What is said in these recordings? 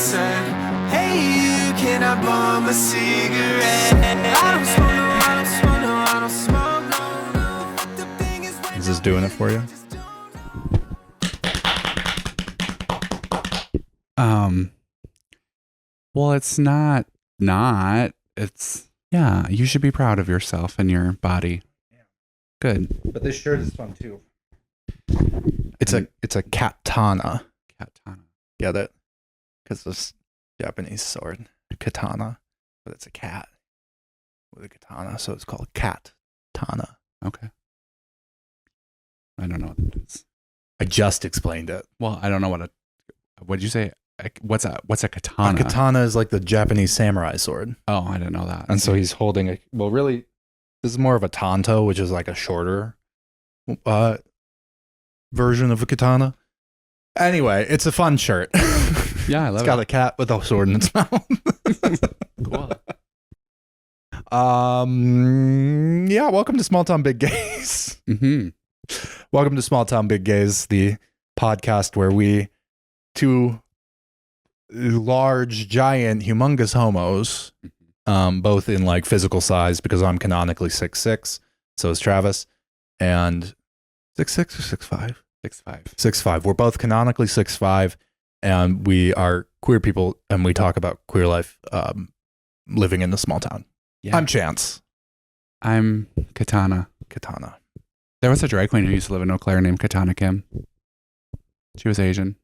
said, hey you, can I bum a cigarette? I don't smoke no, I don't smoke no, I don't smoke no. The thing is, Is this doing it for you? Well, it's not. It's, yeah, you should be proud of yourself and your body. Good. But this shirt is fun too. It's a katana. Katana. Get it? Because this Japanese sword, katana, but it's a cat with a katana, so it's called katana. Okay. I don't know what that is. I just explained it. Well, I don't know what'd you say? What's a katana? A katana is like the Japanese samurai sword. Oh, I didn't know that. And so he's holding really, this is more of a tanto, which is like a shorter version of a katana. Anyway, it's a fun shirt. Yeah, I love it. It's got a cat with a sword in its mouth. Cool. Yeah, welcome to Small Town Big Gays. Mm-hmm. Welcome to Small Town Big Gays, the podcast where we, two large, giant, humongous homos, both in like physical size, because I'm canonically 6'6", so is Travis, and 6'6" or 6'5"? 6'5". 6'5". We're both canonically 6'5", and we are queer people, and we talk about queer life, living in the small town. Yeah. I'm Chance. I'm Katana. There was a drag queen who used to live in Eau Claire named Katana Kim. She was Asian.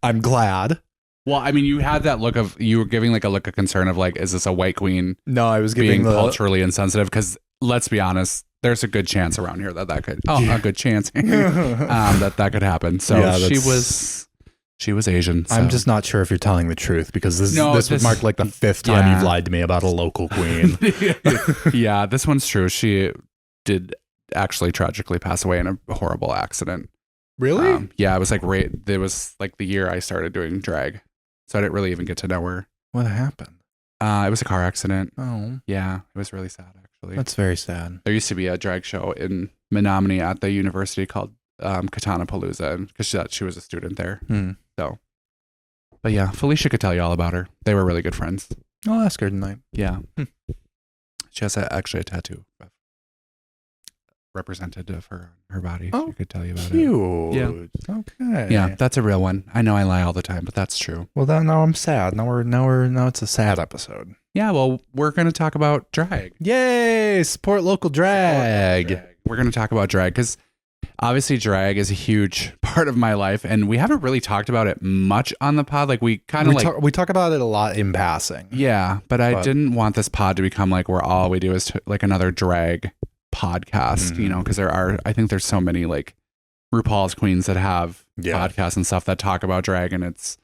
I'm glad. Well, I mean, you had that look of, you were giving like a look of concern of like, is this a white queen No, I was being giving culturally insensitive? Because let's be honest, there's a good chance around here that could, a good chance that could happen. So Yeah, she was Asian. So. I'm just not sure if you're telling the truth, because this would mark like the 5th time you've lied to me about a local queen. Yeah, this one's true. She did actually tragically pass away in a horrible accident. Really? Yeah, it was like it was like the year I started doing drag, so I didn't really even get to know her. What happened? It was a car accident. Oh, Yeah, it was really sad actually. that's very sad. There used to be a drag show in Menominee at the university called Katana Palooza, because she was a student there. So, but yeah, Felicia could tell you all about her. They were really good friends. I'll ask her tonight. Yeah. She has actually a tattoo represented of her on her body. Oh, she could tell you about Cute. Yeah. Okay. Yeah, that's a real one. I know I lie all the time, but that's true. Well, now I'm sad. Now it's a sad episode. Yeah, well, we're going to talk about drag. Yay! Support local drag. We're going to talk about drag because obviously drag is a huge part of my life, and we haven't really talked about it much on the pod. Like we kind of we talk about it a lot in passing. Yeah, but I didn't want this pod to become like where all we do is like another drag podcast, you know, because I think there's so many like RuPaul's queens that have podcasts and stuff that talk about drag, and it's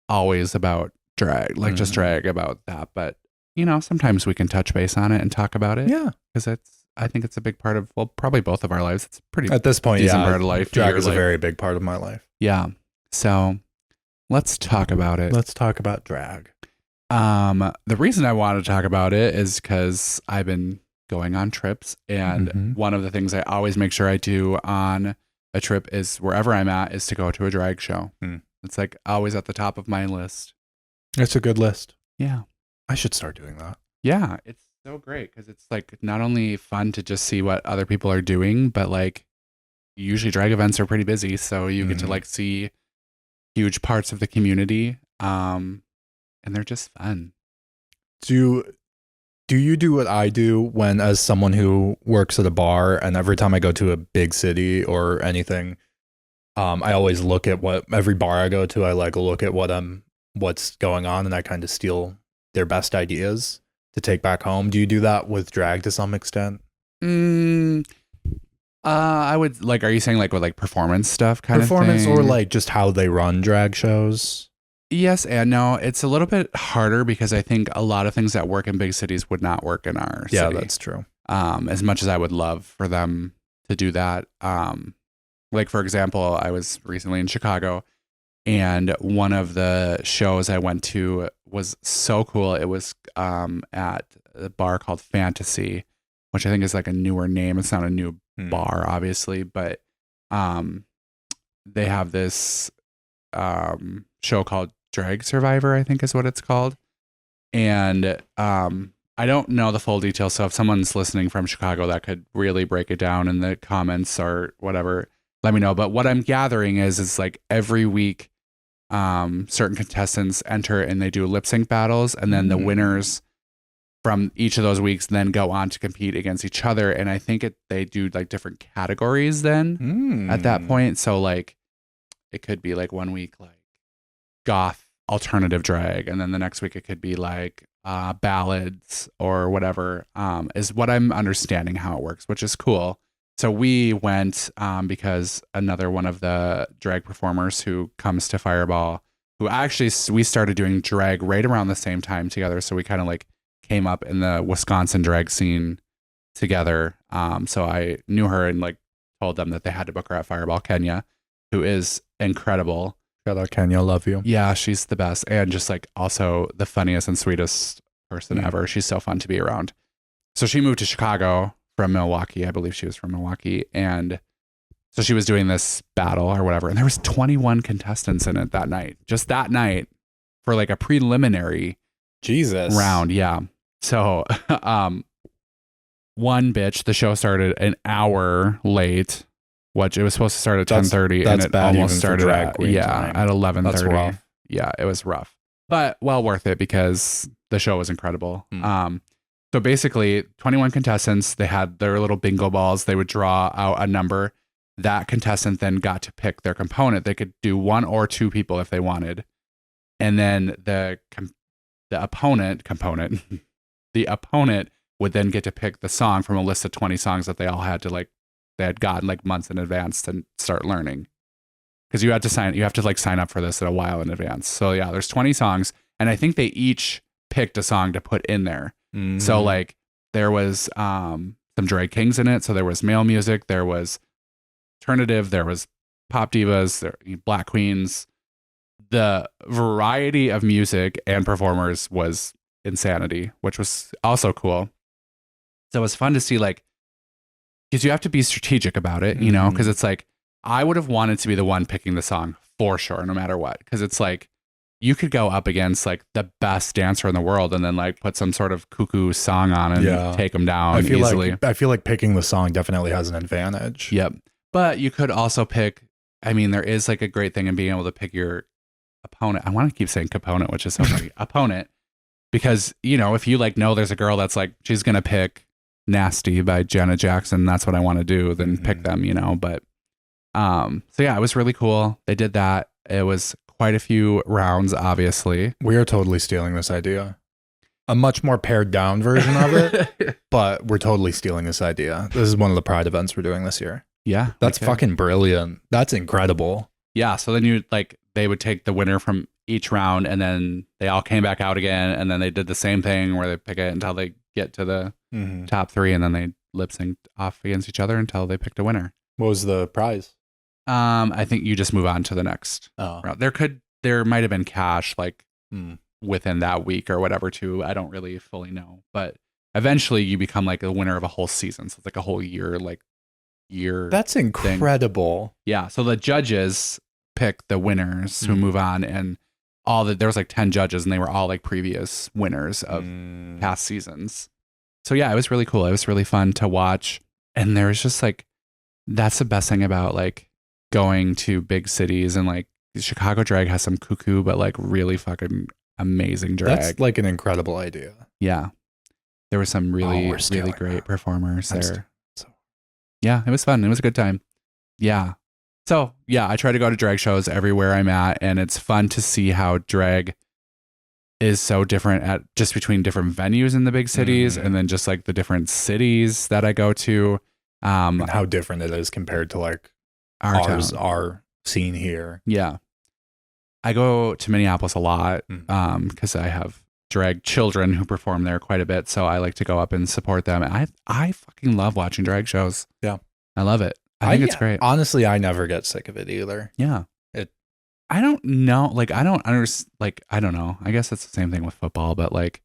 always about drag, like just drag about that. But you know, sometimes we can touch base on it and talk about it. Yeah, because I think it's a big part of, well, probably both of our lives. It's pretty at this point, decent part of life. Drag is a very big part of my life. Yeah. So let's talk about it. Let's talk about drag. The reason I want to talk about it is because I've been going on trips, and one of the things I always make sure I do on a trip is wherever I'm at is to go to a drag show. It's like always at the top of my list. It's a good list. Yeah. I should start doing that. Yeah. It's so great because it's like not only fun to just see what other people are doing, but like usually drag events are pretty busy. So you get to like see huge parts of the community. And they're just fun. Do you do what I do when, as someone who works at a bar, and every time I go to a big city or anything, I always look at what every bar I go to, I like look at what's going on, and I kind of steal their best ideas to take back home. Do you do that with drag to some extent? I would like, are you saying like with like performance stuff kind of thing? Performance or like just how they run drag shows? Yes and no. It's a little bit harder because I think a lot of things that work in big cities would not work in our city. Yeah, that's true. As much as I would love for them to do that. Like for example, I was recently in Chicago, and one of the shows I went to was so cool. It was at a bar called Fantasy, which I think is like a newer name. It's not a new bar, obviously, but they have this show called Drag Survivor, I think is what it's called. And I don't know the full details. So if someone's listening from Chicago that could really break it down in the comments or whatever, let me know. But what I'm gathering is like every week, certain contestants enter and they do lip sync battles, and then the winners from each of those weeks then go on to compete against each other. And I think they do like different categories then at that point. So like it could be like one week like goth alternative drag, and then the next week it could be like ballads or whatever, is what I'm understanding how it works, which is cool. So we went because another one of the drag performers who comes to Fireball, who actually we started doing drag right around the same time together. So we kind of like came up in the Wisconsin drag scene together. So I knew her and like told them that they had to book her at Fireball. Kenya, who is incredible. Shout out Kenya, love you. Yeah, she's the best. And just like also the funniest and sweetest person ever. She's so fun to be around. So she moved to Chicago from Milwaukee. I believe she was from Milwaukee. And so she was doing this battle or whatever. And there was 21 contestants in it that night. Just that night for like a preliminary round. Yeah. So one bitch, the show started an hour late. Which it was supposed to start at 10:30, and it almost started at 11:30. That's rough. Yeah, it was rough, but well worth it because the show was incredible. So basically, 21 contestants. They had their little bingo balls. They would draw out a number. That contestant then got to pick their component. They could do one or two people if they wanted, and then the opponent the opponent would then get to pick the song from a list of 20 songs that they all had to like. They had gotten like months in advance to start learning, because you have to like sign up for this a while in advance. So yeah, there's 20 songs, and I think they each picked a song to put in there. So like there was some drag kings in it. So there was male music, there was alternative, there was pop divas, there black queens. The variety of music and performers was insanity, which was also cool. So it was fun to see like. Because you have to be strategic about it, you know, because it's like, I would have wanted to be the one picking the song for sure, no matter what. Because it's like, you could go up against like the best dancer in the world and then like put some sort of cuckoo song on and take them down easily. I feel like picking the song definitely has an advantage. Yep. But you could also pick, I mean, there is like a great thing in being able to pick your opponent. I want to keep saying component, which is so funny. Opponent. Because, you know, if you like know there's a girl that's like, she's going to pick Nasty by Janet Jackson, that's what I want to do, then pick them, you know. But so yeah, it was really cool. They did that. It was quite a few rounds, obviously. We are totally stealing this idea. A much more pared down version of it, but we're totally stealing this idea. This is one of the Pride events we're doing this year. Yeah. That's fucking brilliant. That's incredible. Yeah. So then you like, they would take the winner from each round, and then they all came back out again, and then they did the same thing where they pick it until they get to the top three, and then they lip synced off against each other until they picked a winner. What was the prize? I think you just move on to the next round. There might have been cash like within that week or whatever too. I don't really fully know, but eventually you become like a winner of a whole season. So it's like a whole year. That's incredible. Thing. Yeah. So the judges pick the winners who move on, and there was like 10 judges, and they were all like previous winners of past seasons. So yeah, it was really cool. It was really fun to watch. And there was just like, that's the best thing about like going to big cities, and like Chicago drag has some cuckoo, but like really fucking amazing drag. That's like an incredible idea. Yeah. There were some really great performers there. Yeah, it was fun. It was a good time. Yeah. So yeah, I try to go to drag shows everywhere I'm at, and it's fun to see how drag is so different at just between different venues in the big cities, and then just like the different cities that I go to. And how different it is compared to like our scene here. Yeah. I go to Minneapolis a lot because I have drag children who perform there quite a bit. So I like to go up and support them. I fucking love watching drag shows. Yeah. I love it. I think it's great. Honestly, I never get sick of it either. Yeah. I don't know. Like, I don't understand. Like, I don't know. I guess it's the same thing with football, but like,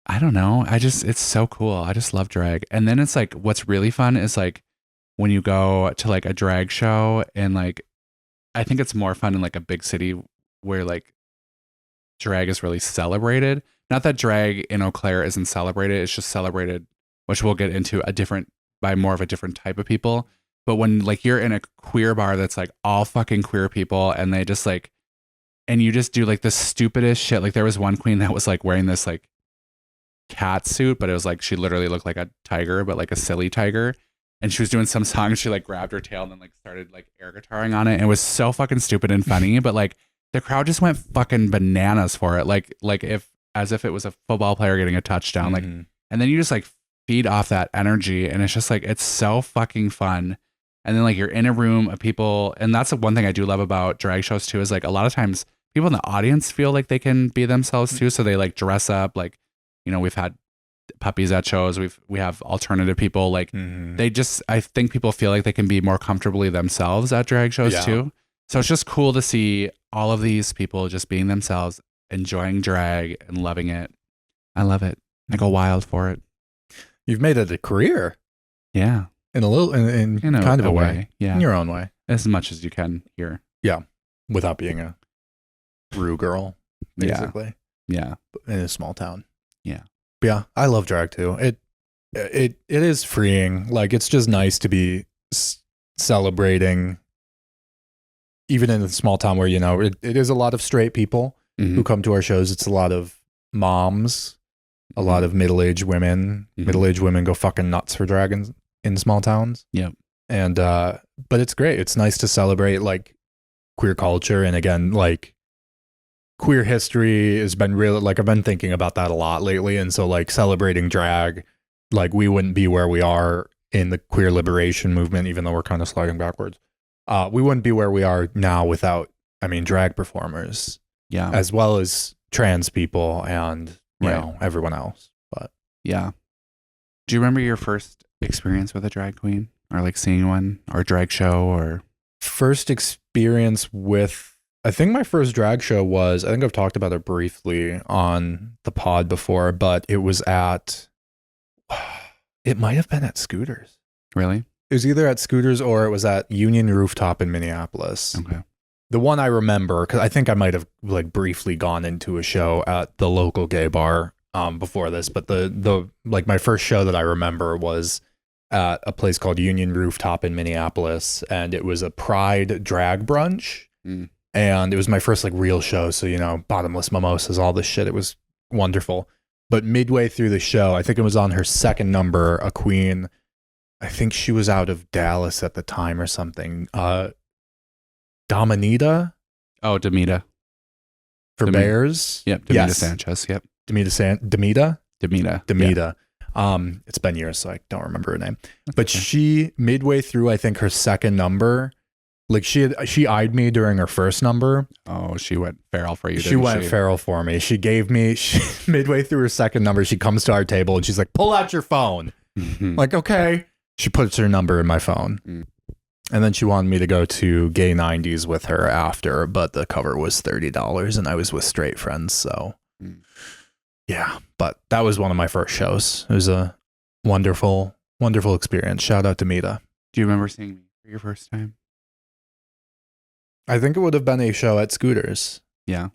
I don't know. It's so cool. I just love drag. And then it's like, what's really fun is like when you go to like a drag show, and like, I think it's more fun in like a big city where like drag is really celebrated. Not that drag in Eau Claire isn't celebrated. It's just celebrated, which we'll get into by more of a different type of people. But when like you're in a queer bar that's like all fucking queer people and they just like, and you just do like the stupidest shit. Like there was one queen that was like wearing this like cat suit, but it was like she literally looked like a tiger, but like a silly tiger. And she was doing some song and she like grabbed her tail and then like started like air guitaring on it. And it was so fucking stupid and funny, but like the crowd just went fucking bananas for it. Like as if it was a football player getting a touchdown. Like, and then you just like feed off that energy and it's just like, it's so fucking fun. And then like you're in a room of people. And that's the one thing I do love about drag shows too, is like a lot of times people in the audience feel like they can be themselves too. So they like dress up, like, you know, we've had puppies at shows. We have alternative people. Like they just, I think people feel like they can be more comfortably themselves at drag shows too. So it's just cool to see all of these people just being themselves, enjoying drag and loving it. I love it. I go wild for it. You've made it a career. Yeah. In a little, in kind of a way. Yeah. In your own way. As much as you can here. Yeah. Without being a Rue girl, basically. Yeah. In a small town. Yeah. But yeah. I love drag too. It is freeing. Like, it's just nice to be celebrating, even in a small town where, you know, it is a lot of straight people who come to our shows. It's a lot of moms, a lot of middle-aged women. Middle-aged women go fucking nuts for dragons in small towns. Yep. And but it's great. It's nice to celebrate like queer culture, and again, like queer history has been really, like, I've been thinking about that a lot lately. And so like celebrating drag, like we wouldn't be where we are in the queer liberation movement, even though we're kind of sliding backwards. We wouldn't be where we are now without, I mean, drag performers. Yeah. As well as trans people and, you know, everyone else. But yeah. Do you remember your first experience with a drag queen, or like seeing one, or drag show? Or first experience with, I think my first drag show was, I think I've talked about it briefly on the pod before, but it was at, it might have been at Scooters. Really? It was either at Scooters or it was at Union Rooftop in Minneapolis. Okay. The one I remember, because I think I might have like briefly gone into a show at the local gay bar before this, but the like my first show that I remember was at a place called Union Rooftop in Minneapolis, and it was a Pride drag brunch, and it was my first like real show. So, you know, bottomless mimosas, all this shit. It was wonderful. But midway through the show, I think it was on her second number, a queen, I think she was out of Dallas at the time or something. Dominita? Oh, Demita. For Bears? Yep. Demita Sanchez. Yep. Demita? Yeah. It's been years, so I don't remember her name. But she, midway through, I think her second number, like she eyed me during her first number. Oh, she went feral for you. She went feral for me. She gave me, midway through her second number, she comes to our table and she's like, pull out your phone. Like, okay. She puts her number in my phone. And then she wanted me to go to Gay 90s with her after, but the cover was $30 and I was with straight friends. So yeah, but that was one of my first shows. It was a wonderful, wonderful experience. Shout out to Mita. Do you remember seeing me for your first time? I think it would have been a show at Scooters. Yeah.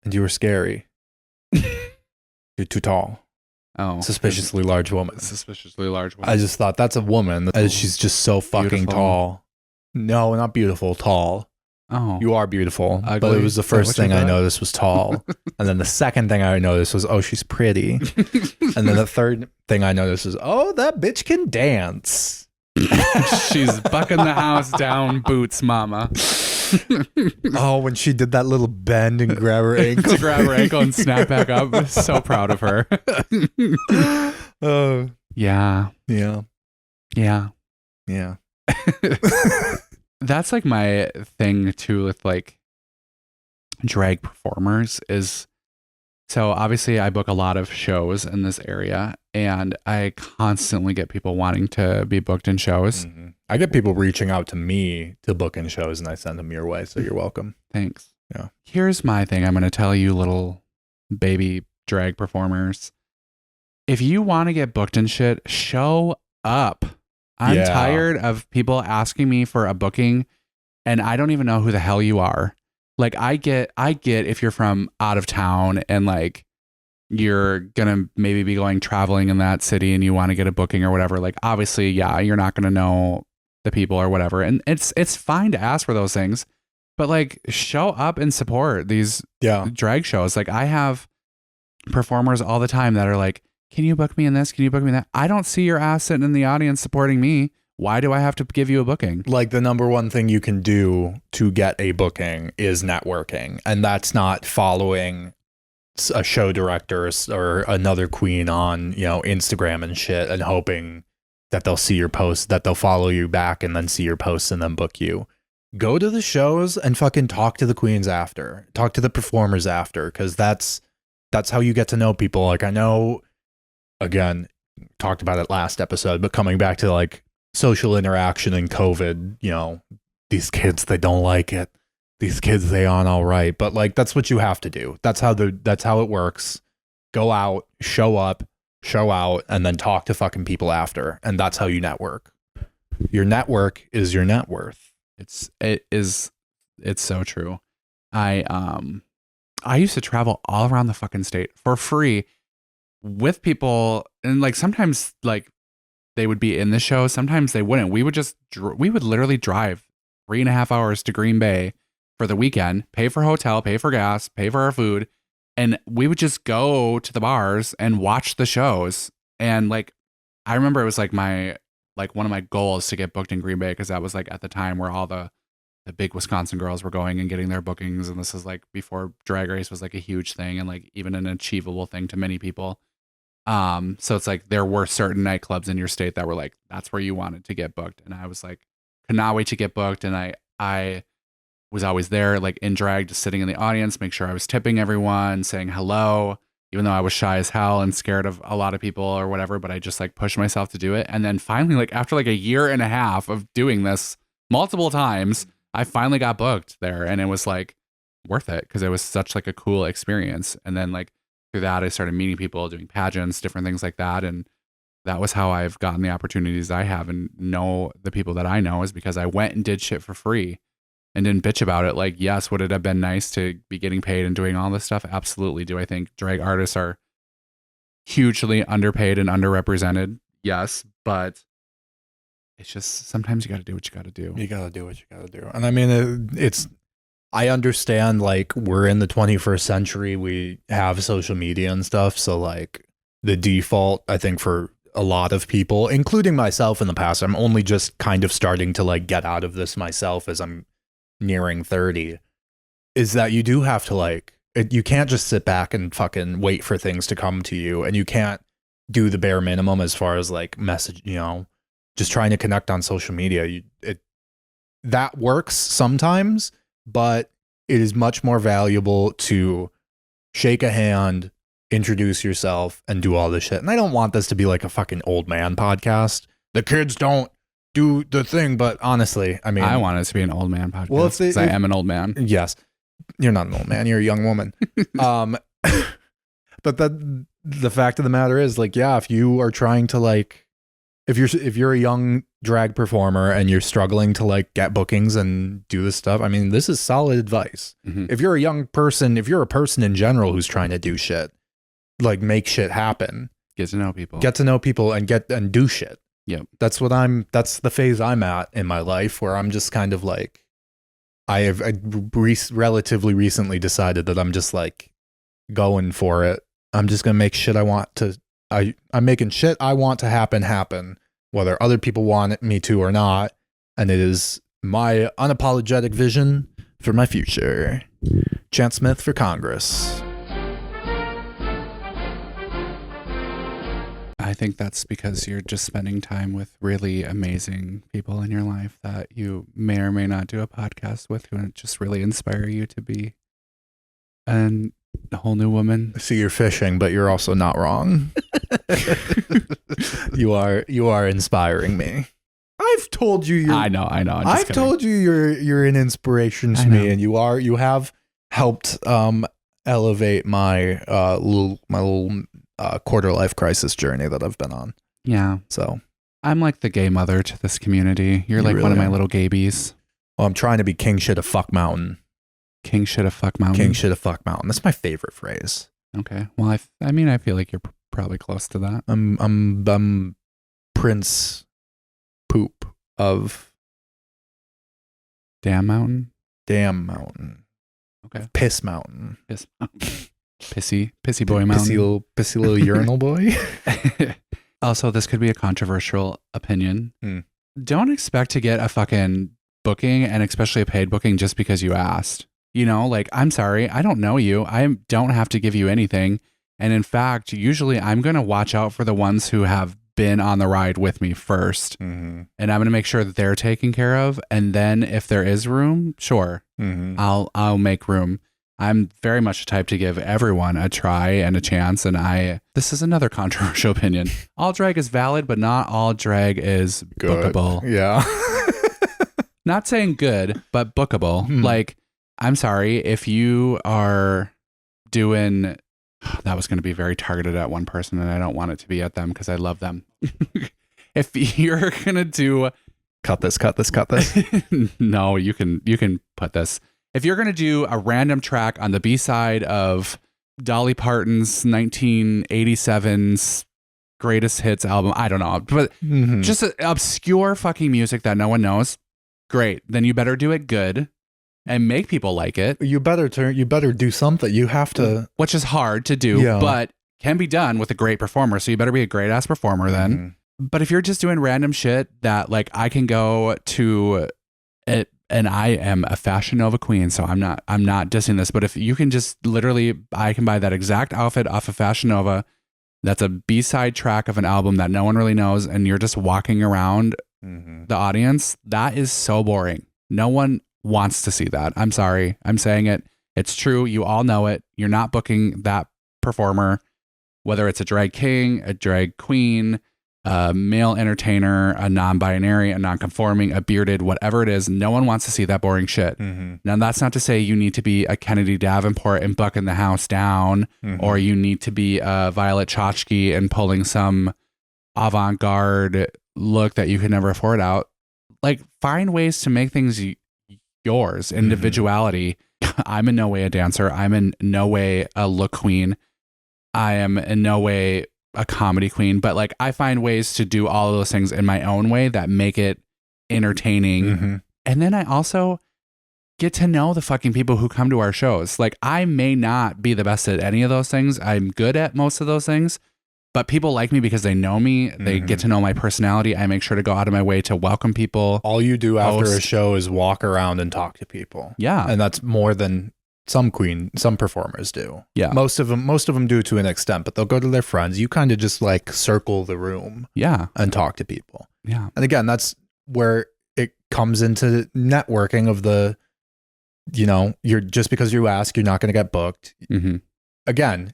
And you were scary. You're too tall. Oh. Suspiciously large woman. Suspiciously large woman. I just thought, that's a woman. She's just so fucking Beautiful. tall. No, not beautiful, tall. Oh. You are beautiful. Ugly? But it was the first Is that what thing you I thought? noticed was tall. And then the second thing I noticed was, oh, she's pretty. And then the third thing I noticed was, oh, that bitch can dance. She's bucking the house down, boots, mama. Oh, when she did that little bend and grab her ankle. To grab her ankle and snap back up. So proud of her. Oh, Yeah. yeah. Yeah. Yeah. That's like my thing too with like drag performers is, so obviously I book a lot of shows in this area and I constantly get people wanting to be booked in shows. I get people reaching out to me to book in shows and I send them your way. So you're welcome. Thanks. Yeah. Here's my thing. I'm going to tell you little baby drag performers. If you want to get booked in shit, show up. I'm Yeah. tired of people asking me for a booking and I don't even know who the hell you are. Like I get if you're from out of town and like you're gonna maybe be going traveling in that city and you want to get a booking or whatever, like obviously, yeah, you're not gonna know the people or whatever. And it's fine to ask for those things, but like show up and support these drag shows. Like I have performers all the time that are like, can you book me in this? Can you book me in that? I don't see your ass sitting in the audience supporting me. Why do I have to give you a booking? Like the number one thing you can do to get a booking is networking. And that's not following a show director or another queen on, you know, Instagram and shit and hoping that they'll see your posts, that they'll follow you back and then see your posts and then book you. Go to the shows and fucking talk to the queens after. Talk to the performers after, because that's how you get to know people. Like I know, again, talked about it last episode, but coming back to like social interaction and COVID, you know, these kids, they don't like it. These kids, they aren't all right. But like, that's what you have to do. That's how it works. Go out, show up, show out, and then talk to fucking people after. And that's how you network. Your network is your net worth. It's so true. I used to travel all around the fucking state for free with people, and like sometimes like they would be in the show, sometimes they wouldn't. We would literally drive 3.5 hours to Green Bay for the weekend, pay for hotel, pay for gas, pay for our food, and we would just go to the bars and watch the shows. And like I remember it was like one of my goals to get booked in Green Bay, because that was like at the time where all the big Wisconsin girls were going and getting their bookings, and this is like before Drag Race was like a huge thing and like even an achievable thing to many people. So it's like there were certain nightclubs in your state that were like, that's where you wanted to get booked. And I was like, could not wait to get booked. And I was always there, like in drag, just sitting in the audience, make sure I was tipping everyone, saying hello, even though I was shy as hell and scared of a lot of people or whatever, but I just like pushed myself to do it. And then finally, like after like a year and a half of doing this multiple times, I finally got booked there, and it was like worth it because it was such like a cool experience. And then like through that, I started meeting people, doing pageants, different things like that. And that was how I've gotten the opportunities I have and know the people that I know, is because I went and did shit for free and didn't bitch about it. Like, yes, would it have been nice to be getting paid and doing all this stuff? Absolutely. Do I think drag artists are hugely underpaid and underrepresented? Yes, but it's just sometimes you got to do what you got to do. You got to do what you got to do. And I mean, I understand, like, we're in the 21st century. We have social media and stuff. So, like, the default, I think, for a lot of people, including myself in the past, I'm only just kind of starting to, like, get out of this myself as I'm nearing 30, is that you do have to, like, you can't just sit back and fucking wait for things to come to you. And you can't do the bare minimum as far as, like, message, you know, just trying to connect on social media. That works sometimes, but it is much more valuable to shake a hand, introduce yourself, and do all this shit. And I don't want this to be like a fucking old man podcast. The kids don't do the thing, but honestly, I mean, I want it to be an old man podcast. Well, because I am an old man. Yes, you're not an old man. You're a young woman. But the fact of the matter is, like, yeah, if you are trying to, like, if you're a young drag performer and you're struggling to, like, get bookings and do this stuff, I mean, this is solid advice. Mm-hmm. If you're a young person, if you're a person in general who's trying to do shit, like, make shit happen, get to know people, and do shit. Yep. That's the phase I'm at in my life, where I'm just kind of like, I relatively recently decided that I'm just, like, going for it. I'm just going to make shit I want to, I'm making shit I want to happen, whether other people want me to or not. And it is my unapologetic vision for my future. Chance Smith for Congress. I think that's because you're just spending time with really amazing people in your life that you may or may not do a podcast with, who just really inspire you to be a whole new woman. See, you're fishing, but you're also not wrong. You are inspiring me. I've told you I know. I've told you you're an inspiration to me, and you have helped elevate my little quarter life crisis journey that I've been on. Yeah. So I'm like the gay mother to this community. You're like really one of my little gabies. Well, I'm trying to be king shit of fuck mountain. King shoulda fuck mountain. King shoulda fuck mountain. That's my favorite phrase. Okay. Well, I mean, I feel like you're probably close to that. I'm Prince Poop of Damn mountain. Damn Mountain. Okay. Piss Mountain. Piss mountain. Pissy boy mountain. Pissy little urinal boy. Also, this could be a controversial opinion. Mm. Don't expect to get a fucking booking, and especially a paid booking, just because you asked. You know, like, I'm sorry, I don't know you. I don't have to give you anything. And in fact, usually I'm going to watch out for the ones who have been on the ride with me first. Mm-hmm. And I'm going to make sure that they're taken care of. And then if there is room, sure, Mm-hmm. I'll make room. I'm very much the type to give everyone a try and a chance. And this is another controversial opinion. All drag is valid, but not all drag is Good. bookable. Yeah. Not saying good, but bookable. Like, I'm sorry if you are doing, that was going to be very targeted at one person, and I don't want it to be at them because I love them. If you're going to do, Cut this. no, you can put this. If you're going to do a random track on the B-side of Dolly Parton's 1987's greatest hits album, I don't know, but just obscure fucking music that no one knows, great. Then you better do it good and make people like it. You better do something. You have to, which is hard to do, but can be done with a great performer. So you better be a great ass performer then. Mm-hmm. But if you're just doing random shit that, like, I can go to it, and I am a Fashion Nova queen, so I'm not dissing this, but if you can just literally, I can buy that exact outfit off of Fashion Nova. That's a B-side track of an album that no one really knows, and you're just walking around the audience. That is so boring. No one wants to see that. I'm sorry. I'm saying it. It's true. You all know it. You're not booking that performer, whether it's a drag king, a drag queen, a male entertainer, a non-binary, a non-conforming, a bearded, whatever it is. No one wants to see that boring shit. Now, that's not to say you need to be a Kennedy Davenport and bucking the house down, or you need to be a Violet Chachki and pulling some avant-garde look that you could never afford out. Like, find ways to make things yours, individuality. I'm in no way a dancer. I'm in no way a look queen. I am in no way a comedy queen, but, like, I find ways to do all of those things in my own way that make it entertaining. And then I also get to know the fucking people who come to our shows. Like, I may not be the best at any of those things. I'm good at most of those things, but people like me because they know me. They get to know my personality. I make sure to go out of my way to welcome people. All you do after a show is walk around and talk to people. Yeah. And that's more than some performers do. Yeah. Most of them do to an extent, but they'll go to their friends. You kind of just, like, circle the room. Yeah. And talk to people. Yeah. And again, that's where it comes into networking of the, you know, you're just because you ask, you're not going to get booked. Again,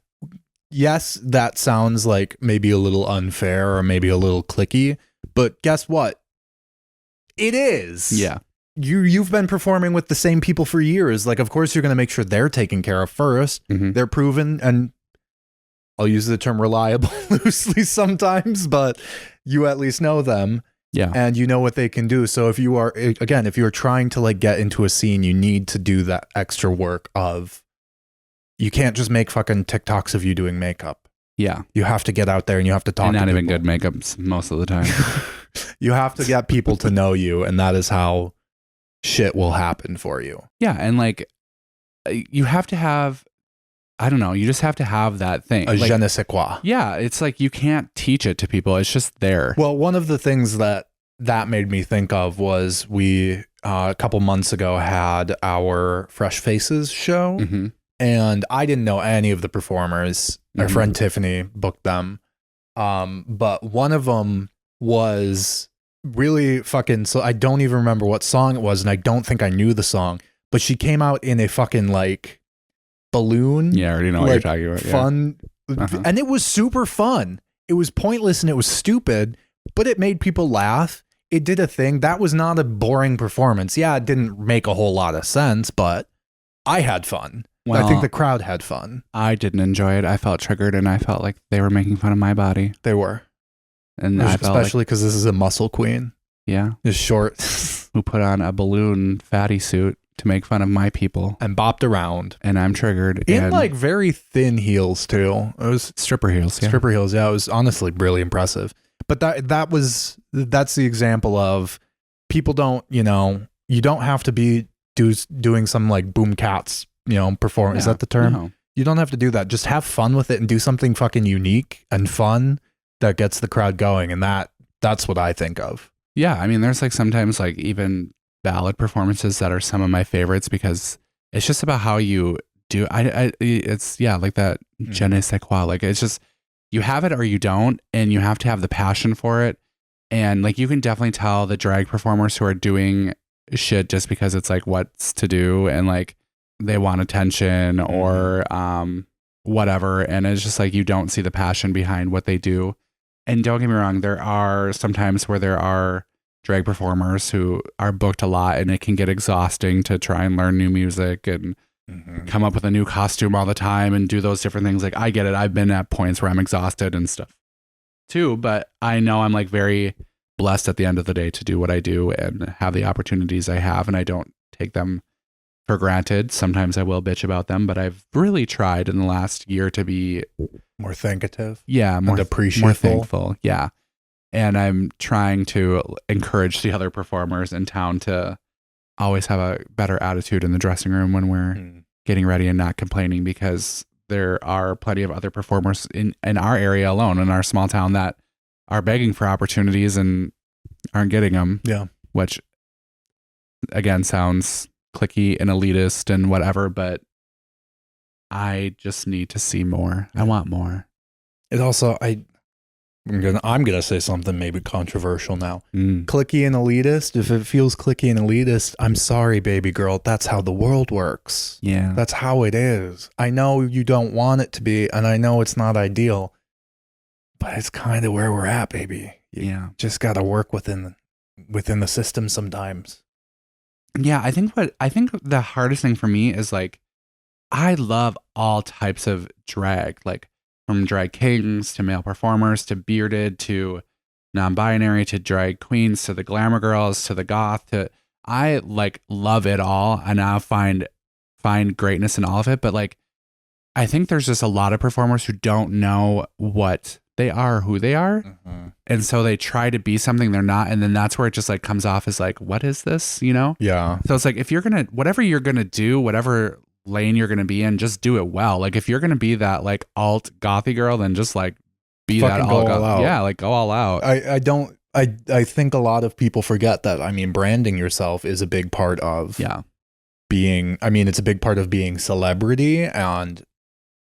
yes, that sounds like maybe a little unfair or maybe a little cliquey, but guess what? It is. Yeah. You've been performing with the same people for years. Like, of course, you're going to make sure they're taken care of first. They're proven, and I'll use the term reliable loosely sometimes, but you at least know them. Yeah. And you know what they can do. So if you're trying to, like, get into a scene, you need to do that extra work of, you can't just make fucking TikToks of you doing makeup. Yeah. You have to get out there and you have to talk to people. Not even good makeups most of the time. You have to get people to know you, and that is how shit will happen for you. Yeah. And, like, you have to have, I don't know, you just have to have that thing. A like, je ne sais quoi. Yeah. It's like, you can't teach it to people. It's just there. Well, one of the things that made me think of was we, a couple months ago, had our Fresh Faces show. And I didn't know any of the performers. Our friend Tiffany booked them. But one of them was really fucking, so I don't even remember what song it was, and I don't think I knew the song, but she came out in a fucking, like, balloon. Yeah, I already know what you're talking about. Fun. And it was super fun. It was pointless and it was stupid, but it made people laugh. It did a thing. That was not a boring performance. Yeah, it didn't make a whole lot of sense, but I had fun. Well, I think the crowd had fun. I didn't enjoy it. I felt triggered, and I felt like they were making fun of my body. They were. And I felt especially because this is a muscle queen. Yeah. Is short. Who put on a balloon fatty suit. to make fun of my people. and bopped around And I'm triggered. in and like very thin heels too. It was stripper heels. Yeah. stripper heels. Yeah, it was honestly really impressive. But that's the example of people don't, you don't have to be doing some like boom cats, perform. Is that the term? No. You don't have to do that. Just have fun with it and do something fucking unique and fun that gets the crowd going. And that's what I think of. Yeah. I mean, there's like sometimes like even ballad performances that are some of my favorites because it's just about how you do. It's like that je ne sais quoi. Like it's just, you have it or you don't, and you have to have the passion for it. And like, you can definitely tell the drag performers who are doing shit just because it's like what's to do and like they want attention or whatever. And it's just like, you don't see the passion behind what they do. And don't get me wrong, there are sometimes where there are drag performers who are booked a lot and it can get exhausting to try and learn new music and come up with a new costume all the time and do those different things. Like, I get it. I've been at points where I'm exhausted and stuff too, but I know I'm like very blessed at the end of the day to do what I do and have the opportunities I have, and I don't take them for granted. Sometimes I will bitch about them, but I've really tried in the last year to be More thankative. yeah, more appreciative. more thankful. Yeah. And I'm trying to encourage the other performers in town to always have a better attitude in the dressing room when we're getting ready and not complaining, because there are plenty of other performers in our area alone, in our small town, that are begging for opportunities and aren't getting them. Yeah. Which again sounds cliquey and elitist and whatever, but I just need to see more. I want more. It also, I'm gonna say something maybe controversial now. Mm. Cliquey and elitist. If it feels cliquey and elitist, I'm sorry, baby girl. That's how the world works. Yeah. That's how it is. I know you don't want it to be, and I know it's not ideal, but it's kind of where we're at, baby. You just gotta work within the system sometimes. Yeah, I think the hardest thing for me is like, I love all types of drag, like from drag kings to male performers to bearded to non-binary to drag queens to the glamour girls to the goth to, I like love it all, and I find greatness in all of it. But like, I think there's just a lot of performers who don't know what they are, who they are. And so they try to be something they're not. And then that's where it just like comes off as like, what is this? Yeah. So it's like, if whatever you're going to do, whatever lane you're going to be in, just do it well. Like if you're going to be that like alt gothy girl, then just like be fucking that alt go all out. Yeah. Like go all out. I think a lot of people forget that. I mean, branding yourself is a big part of it's a big part of being celebrity, and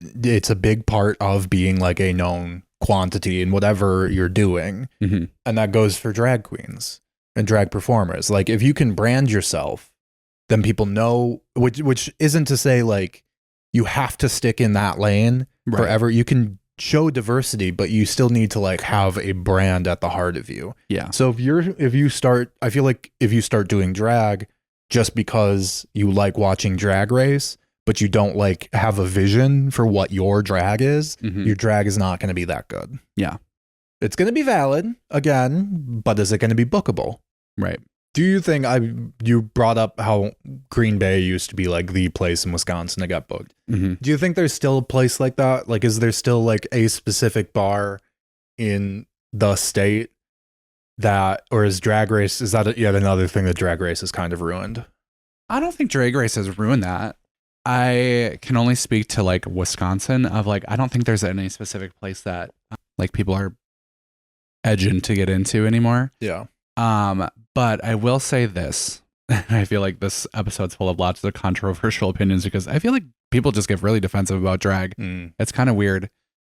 it's a big part of being like a known quantity in whatever you're doing. And that goes for drag queens and drag performers. Like if you can brand yourself, then people know, which isn't to say like you have to stick in that lane forever. You can show diversity, but you still need to like have a brand at the heart of you. Yeah. So I feel like if you start doing drag just because you like watching Drag Race, but you don't like have a vision for what your drag is, your drag is not going to be that good. Yeah. It's going to be valid again, but is it going to be bookable? Right. Do you think you brought up how Green Bay used to be like the place in Wisconsin that got booked? Do you think there's still a place like that? Like, is there still like a specific bar in the state that, or is Drag Race, is that yet another thing that Drag Race has kind of ruined? I don't think Drag Race has ruined that. I can only speak to like Wisconsin of like, I don't think there's any specific place that like people are edging to get into anymore. Yeah. But I will say this. I feel like this episode's full of lots of controversial opinions because I feel like people just get really defensive about drag. It's kind of weird.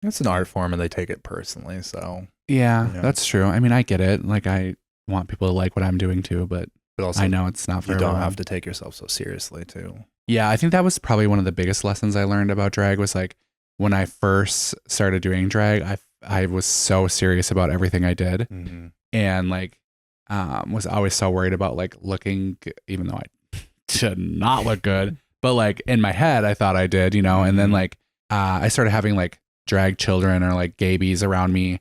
It's an art form and they take it personally. So yeah, that's true. I mean, I get it. Like I want people to like what I'm doing too, but also I know it's not for you don't everyone. have to take yourself so seriously too. Yeah, I think that was probably one of the biggest lessons I learned about drag was like when I first started doing drag, I was so serious about everything I did. And like was always so worried about like looking, even though I did not look good, but like in my head I thought I did, and then like I started having like drag children or like gabies around me,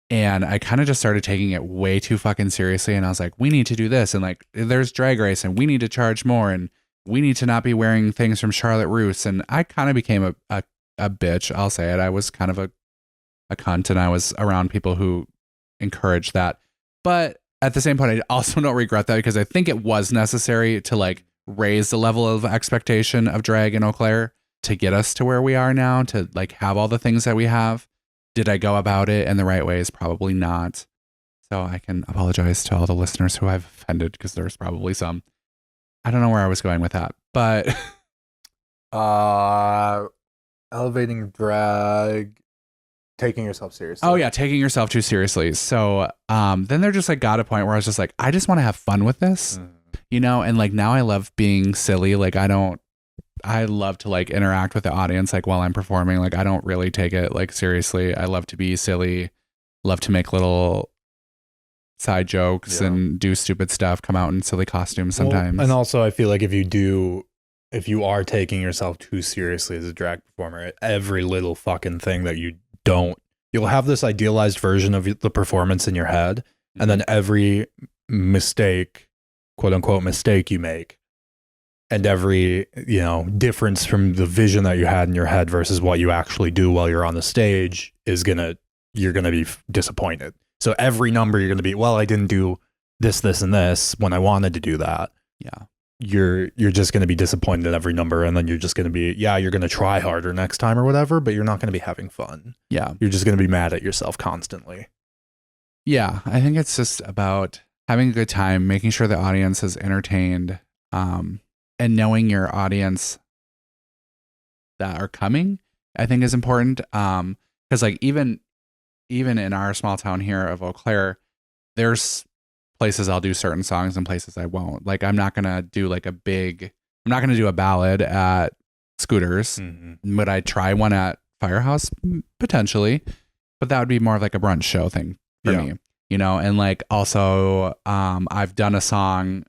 and I kind of just started taking it way too fucking seriously, and I was like, we need to do this, and like there's Drag Race and we need to charge more, and we need to not be wearing things from Charlotte Russe. And I kind of became a bitch. I'll say it. I was kind of a cunt, and I was around people who encouraged that. But at the same point, I also don't regret that, because I think it was necessary to like raise the level of expectation of drag in Eau Claire to get us to where we are now, to like have all the things that we have. Did I go about it in the right ways? Probably not. So I can apologize to all the listeners who I've offended, because there's probably some. I don't know where I was going with that, but elevating drag, taking yourself seriously. Oh yeah, taking yourself too seriously. So then there just like got a point where I was just like, I just want to have fun with this, you know. And like now I love being silly. Like I love to like interact with the audience like while I'm performing. Like I don't really take it like seriously. I love to be silly, love to make little side jokes and do stupid stuff, come out in silly costumes sometimes. And also I feel like if you are taking yourself too seriously as a drag performer, every little fucking thing that you'll have this idealized version of the performance in your head, and then every mistake, quote unquote mistake you make, and every, you know, difference from the vision that you had in your head versus what you actually do while you're on the stage you're gonna be disappointed. So every number you're gonna be, well, I didn't do this, this, and this when I wanted to do that. Yeah. You're just gonna be disappointed in every number, and then you're just gonna be, you're gonna try harder next time or whatever, but you're not gonna be having fun. Yeah. You're just gonna be mad at yourself constantly. Yeah. I think it's just about having a good time, making sure the audience is entertained, and knowing your audience that are coming, I think is important. Because like even in our small town here of Eau Claire, there's places I'll do certain songs and places I won't. Like I'm not gonna do a ballad at Scooters. Mm-hmm. Would I try one at Firehouse? Potentially, but that would be more of like a brunch show thing for me, you know. And like also, I've done a song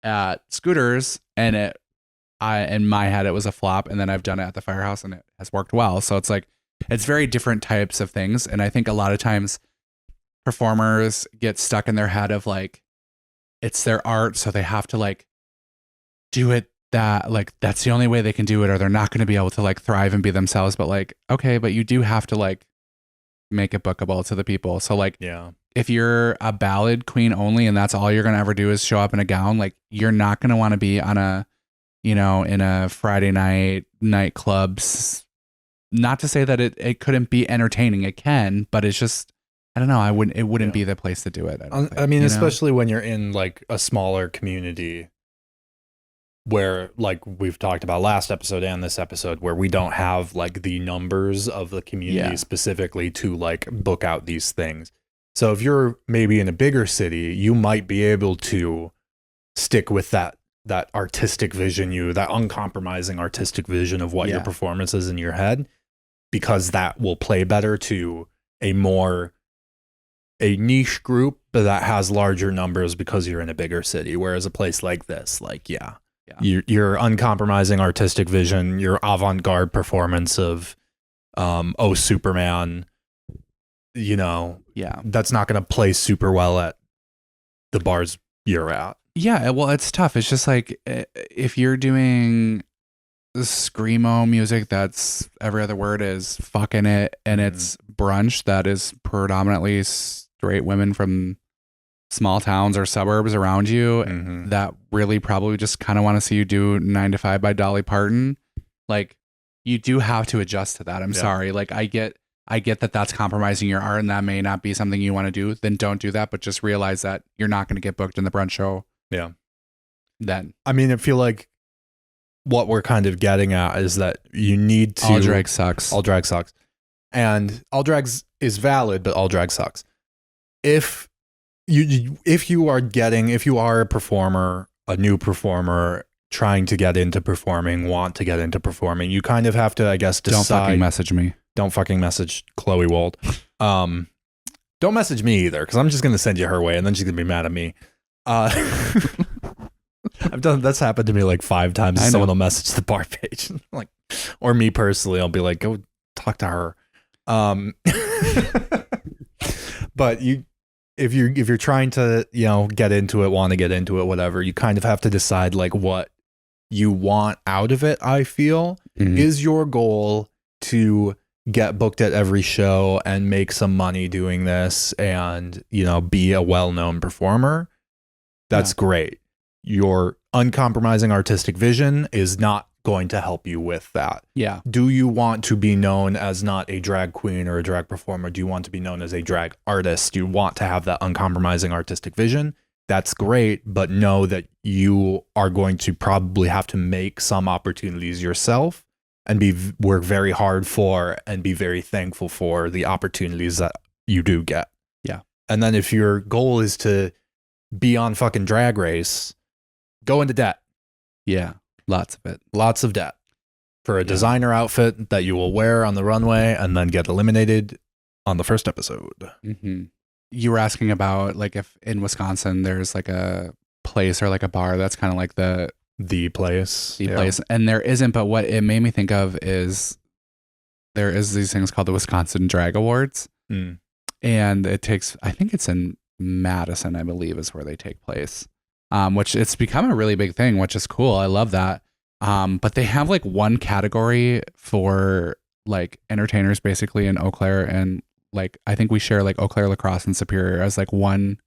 at Scooters, and in my head it was a flop, and then I've done it at the Firehouse and it has worked well. So it's like, it's very different types of things. And I think a lot of times performers get stuck in their head of like, it's their art, so they have to like do it that like that's the only way they can do it, or they're not going to be able to like thrive and be themselves. But like, okay, but you do have to like make it bookable to the people. So like, if you're a ballad queen only and that's all you're going to ever do is show up in a gown, like you're not going to want to be on a, you know, in a Friday nightclubs. Not to say that it couldn't be entertaining. It can, but it's just, I don't know. It wouldn't be the place to do it. I mean, especially when you're in like a smaller community where, like we've talked about last episode and this episode, where we don't have like the numbers of the community specifically to like book out these things. So if you're maybe in a bigger city, you might be able to stick with that artistic vision, that uncompromising artistic vision of what your performance is in your head, because that will play better to a niche group that has larger numbers because you're in a bigger city. Whereas a place like this, like, your uncompromising artistic vision, your avant-garde performance of, Superman, you know, that's not going to play super well at the bars you're at. Yeah, well, it's tough. It's just like if you're doing screamo music, that's every other word is fucking it, and it's brunch that is predominantly straight women from small towns or suburbs around you that really probably just kind of want to see you do 9 to 5 by Dolly Parton. Like, you do have to adjust to that. I'm sorry. Like, I get that that's compromising your art and that may not be something you want to do. Then don't do that, but just realize that you're not going to get booked in the brunch show. Yeah. Then. I mean, I feel like what we're kind of getting at is that you need to... All drag sucks. All drag sucks. And all drag is valid, but all drag sucks. If you are a performer, a new performer, trying to get into performing, want to get into performing, you kind of have to, I guess, decide... Don't fucking message me. Don't fucking message Khloe Wold. Don't message me either, because I'm just going to send you her way, and then she's going to be mad at me. That's happened to me like 5 times. Someone will message the bar page, like, or me personally, I'll be like, go talk to her. But if you're trying to, you know, get into it, want to get into it, whatever, you kind of have to decide like what you want out of it, I feel. Is your goal to get booked at every show and make some money doing this and, be a well-known performer? That's great. Your uncompromising artistic vision is not going to help you with that. Yeah. Do you want to be known as not a drag queen or a drag performer? Do you want to be known as a drag artist? Do you want to have that uncompromising artistic vision? That's great, but know that you are going to probably have to make some opportunities yourself and work very hard for and be very thankful for the opportunities that you do get. Yeah. And then if your goal is to be on fucking Drag Race, go into debt. Yeah. Lots of it. Lots of debt for a designer outfit that you will wear on the runway and then get eliminated on the first episode. You were asking about like if in Wisconsin there's like a place or like a bar that's kind of like the place. Place. And there isn't, but what it made me think of is there is these things called the Wisconsin Drag Awards. And I think it's in Madison, I believe, is where they take place. Which it's become a really big thing, which is cool. I love that. But they have like one category for like entertainers basically in Eau Claire, and like I think we share like Eau Claire, La Crosse, and Superior as like one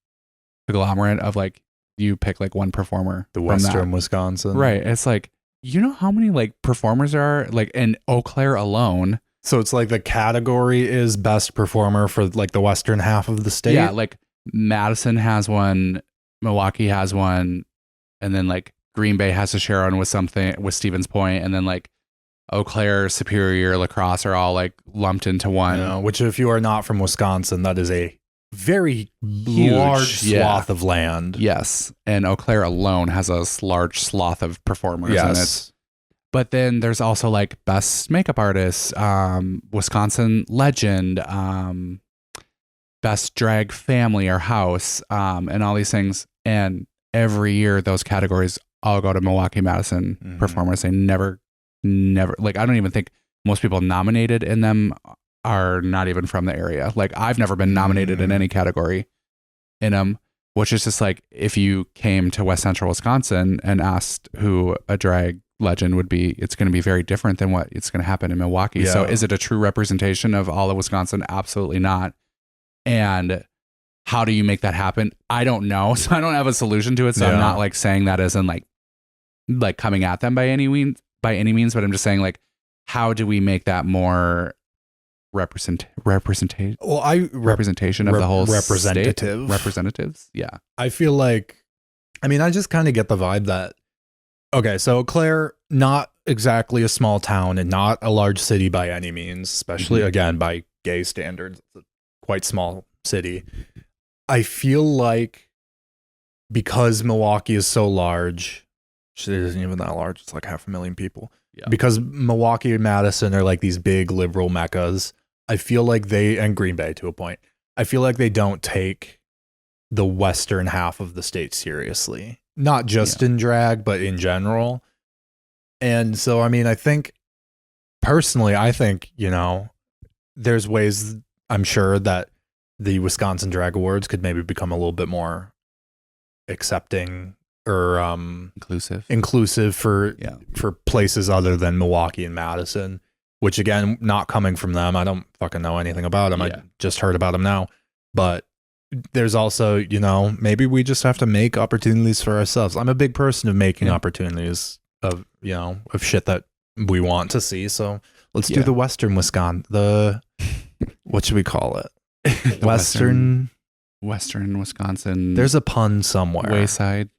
conglomerate of like you pick like one performer. The Western Wisconsin. Right. It's like, you know how many like performers there are like in Eau Claire alone? So it's like the category is best performer for like the western half of the state. Yeah, like Madison has one, Milwaukee has one, and then like Green Bay has to share one with Stevens Point, and then like Eau Claire, Superior, La Crosse are all like lumped into one. Which if you are not from Wisconsin, that is a very large swath of land. Yes. And Eau Claire alone has a large swath of performers in it. But then there's also like best makeup artist, Wisconsin legend, best drag family or house, and all these things. And every year those categories all go to Milwaukee, Madison performers. They never, like, I don't even think most people nominated in them are not even from the area. Like I've never been nominated in any category in them, which is just like, if you came to West Central Wisconsin and asked who a drag legend would be, it's going to be very different than what it's going to happen in Milwaukee. So is it a true representation of all of Wisconsin? Absolutely not. And how do you make that happen? I don't know. So I don't have a solution to it. So I'm not like saying that as in like coming at them by any means, but I'm just saying like, how do we make that more representation of the whole representative state? Representatives? Yeah. I feel like, I mean, I just kind of get the vibe that, okay, so Eau Claire, not exactly a small town and not a large city by any means, especially again by gay standards. It's a quite small city. I feel like because Milwaukee is so large, it isn't even that large, it's like 500,000 people. Yeah. Because Milwaukee and Madison are like these big liberal meccas, I feel like and Green Bay to a point, I feel like they don't take the western half of the state seriously. Not just in drag, but in general. And so, I mean, I think, personally, there's ways, I'm sure, that the Wisconsin Drag Awards could maybe become a little bit more accepting or inclusive for places other than Milwaukee and Madison, which again, not coming from them, I don't fucking know anything about them. I just heard about them now. But there's also, maybe we just have to make opportunities for ourselves. I'm a big person of making opportunities of shit that we want to see. So let's do the Western Wisconsin, what should we call it? Western Wisconsin. There's a pun somewhere. Wayside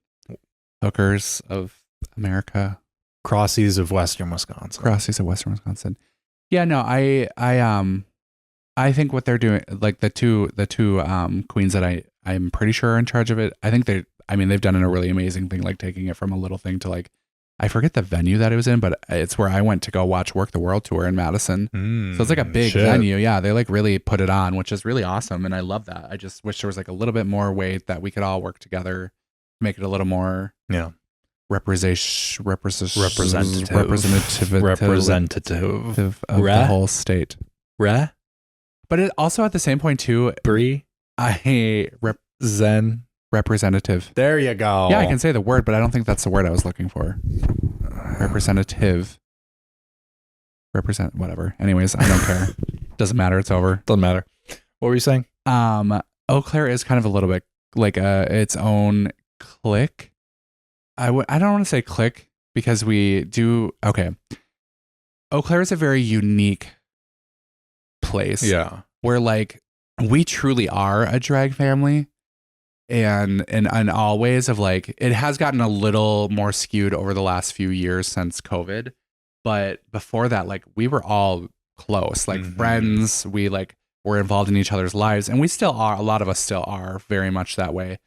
hookers of America. Crossies of Western Wisconsin. Yeah, no, I think what they're doing, like the two queens that I'm pretty sure are in charge of it, I think they've done a really amazing thing, like taking it from a little thing to like, I forget the venue that it was in, but it's where I went to go watch Work the World Tour in Madison. So it's like a big venue. Yeah, they like really put it on, which is really awesome. And I love that. I just wish there was like a little bit more way that we could all work together, make it a little more representative of the whole state. But it also at the same point too, representative. There you go. Yeah, I can say the word, but I don't think that's the word I was looking for. representative. Represent whatever. Anyways, I don't care. Doesn't matter. It's over. Doesn't matter. What were you saying? Eau Claire is kind of a little bit like its own clique. I don't want to say clique because we do. Okay. Eau Claire is a very unique place. Yeah. Where like we truly are a drag family. And in all ways of like, it has gotten a little more skewed over the last few years since COVID. But before that, like we were all close, like friends. We like were involved in each other's lives, and we still are. A lot of us still are very much that way.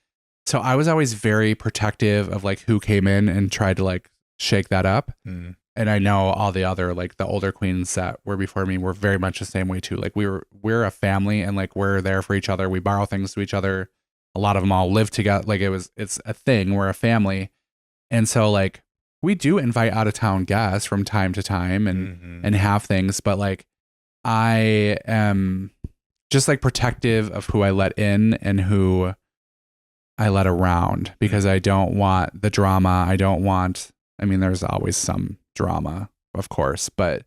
So I was always very protective of like who came in and tried to like shake that up. And I know all the other like the older queens that were before me were very much the same way too. Like we're a family, and like we're there for each other. We borrow things to each other. A lot of them all live together. Like it's a thing. We're a family, and so like. We do invite out of town guests from time to time and have things, but like I am just like protective of who I let in and who I let around because I don't want the drama. I mean, there's always some drama, of course, but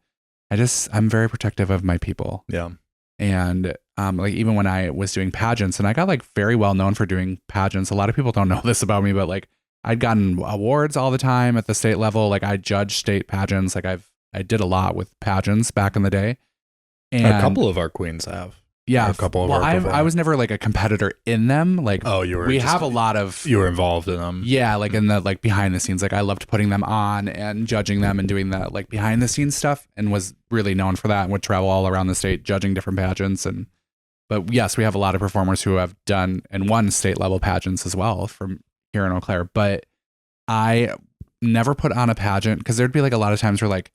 I'm very protective of my people. Yeah. And like even when I was doing pageants, and I got like very well known for doing pageants. A lot of people don't know this about me, but like I'd gotten awards all the time at the state level. Like I judged state pageants. Like I did a lot with pageants back in the day. And a couple of our queens have. Yeah. A couple of our I was never like a competitor in them. Like we have a lot of. You were involved in them. Yeah. Like in the like behind the scenes. Like I loved putting them on and judging them and doing the like behind the scenes stuff, and was really known for that, and would travel all around the state judging different pageants. But yes, we have a lot of performers who have done and won state level pageants as well from here in Eau Claire. But I never put on a pageant because there'd be like a lot of times where like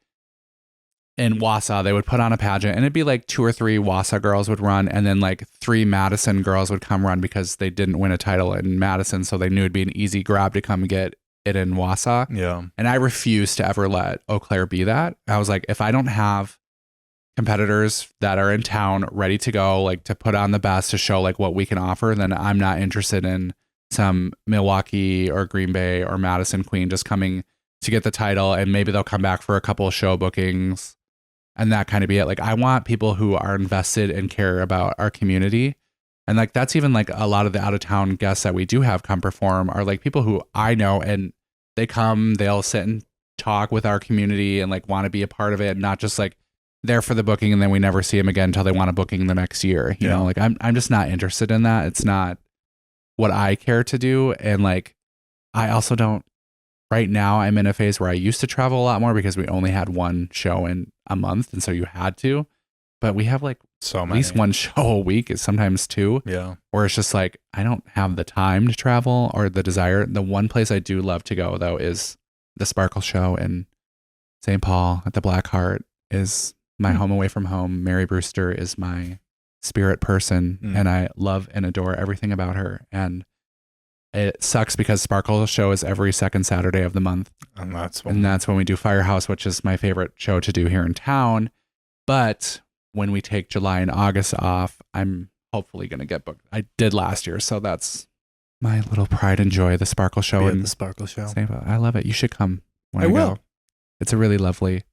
in Wausau, they would put on a pageant and it'd be like 2 or 3 Wausau girls would run, and then like 3 Madison girls would come run because they didn't win a title in Madison. So they knew it'd be an easy grab to come get it in Wausau. Yeah. And I refused to ever let Eau Claire be that. I was like, if I don't have competitors that are in town ready to go, like to put on the best to show like what we can offer, then I'm not interested in some Milwaukee or Green Bay or Madison queen just coming to get the title, and maybe they'll come back for a couple of show bookings and that kind of be it. Like I want people who are invested and care about our community. And like that's even like a lot of the out of town guests that we do have come perform are like people who I know, and they come, they'll sit and talk with our community and like want to be a part of it, and not just like there for the booking and then we never see them again until they want a booking the next year. You know, like I'm just not interested in that. It's not what I care to do. And like I also don't, right now I'm in a phase where I used to travel a lot more because we only had 1 show in a month, and so you had to. But we have like so many. At least 1 show a week, is sometimes 2. Yeah. Or it's just like I don't have the time to travel or the desire. The one place I do love to go though is the Sparkle Show in St. Paul at the Black Heart. Is my home away from home. Mary Brewster is my spirit person, and I love and adore everything about her. And it sucks because Sparkle Show is every second Saturday of the month. And that's when we do Firehouse, which is my favorite show to do here in town. But when we take July and August off, I'm hopefully going to get booked. I did last year, so that's my little pride and joy, the Sparkle Show. And the Sparkle Show. I love it. You should come when I I will. go. It's a really lovely.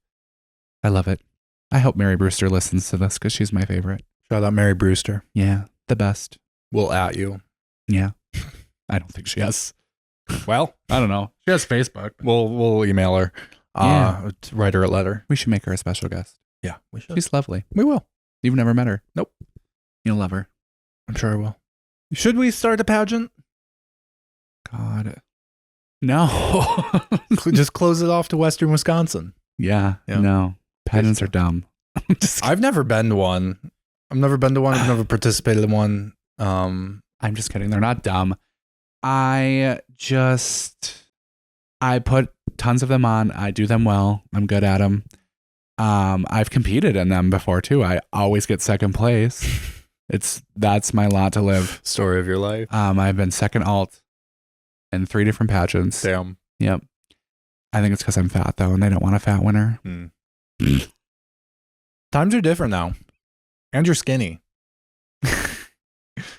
I love it. I hope Mary Brewster listens to this because she's my favorite. Shout out Mary Brewster. Yeah, the best. We'll at you. Yeah. I don't think she has. Well, I don't know. She has Facebook. We'll email her. Yeah. Write her a letter. We should make her a special guest. Yeah, we should. She's lovely. We will. You've never met her? Nope. You'll love her. I'm sure I will. Should we start a pageant? God. No. Just close it off to Western Wisconsin. Yeah. No. Pageants are dumb. I've never been to one. I've never been to one. I've never participated in one. I'm just kidding. They're not dumb. I put tons of them on. I do them well. I'm good at them. I've competed in them before too. I always get second place. That's my lot to live. Story of your life. I've been second alt in 3 different pageants. Damn. Yep. I think it's because I'm fat though, and they don't want a fat winner. Times are different now. And you're skinny.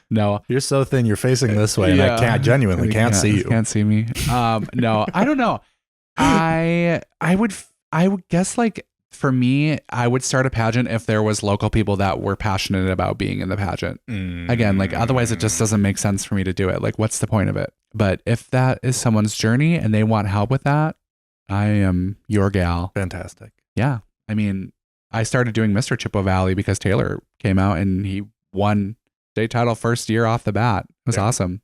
No. You're so thin, you're facing this way, and I genuinely can't see you. Can't see me. No, I don't know. I would guess like for me, I would start a pageant if there was local people that were passionate about being in the pageant. Again, like otherwise it just doesn't make sense for me to do it. Like what's the point of it? But if that is someone's journey and they want help with that, I am your gal. Fantastic. Yeah. I mean, I started doing Mr. Chippewa Valley because Taylor came out and he won state title first year off the bat. It was awesome.